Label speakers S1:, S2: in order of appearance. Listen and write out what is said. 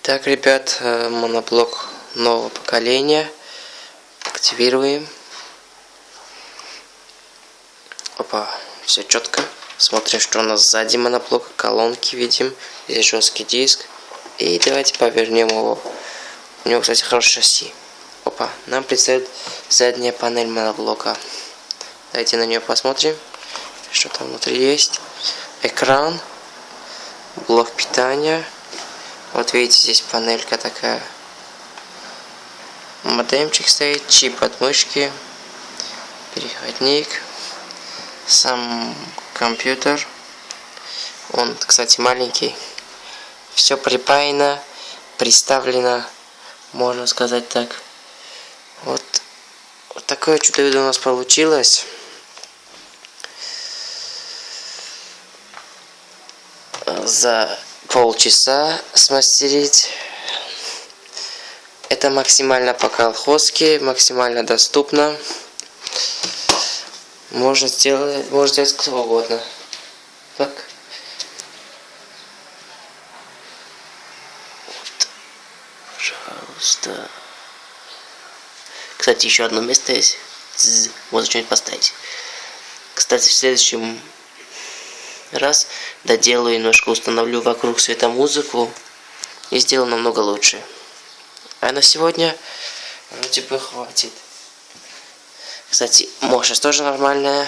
S1: Итак, ребят, моноблок нового поколения. Активируем. Опа, все четко. Смотрим, что у нас сзади моноблока. Колонки видим. Здесь жесткий диск. И давайте повернем его. У него, кстати, хорошее шасси. Опа, нам предстоит задняя панель моноблока. Давайте на нее посмотрим, что там внутри есть. Экран, блок питания. Вот видите, здесь панелька такая. Модемчик стоит, чип от мышки, переходник, сам компьютер. Он, кстати, маленький. Все припаяно, приставлено, можно сказать так. Вот такое чудо-видео у нас получилось. За полчаса смастерить. Это максимально по-колхозски, максимально доступно. Можно сделать кто угодно. Так. Вот. Пожалуйста. Кстати, еще одно место есть. Можно что-нибудь поставить. Кстати, в следующем раз доделаю, немножко установлю вокруг светомузыку и сделаю намного лучше. А на сегодня вроде бы хватит. Кстати, мощность тоже нормальная.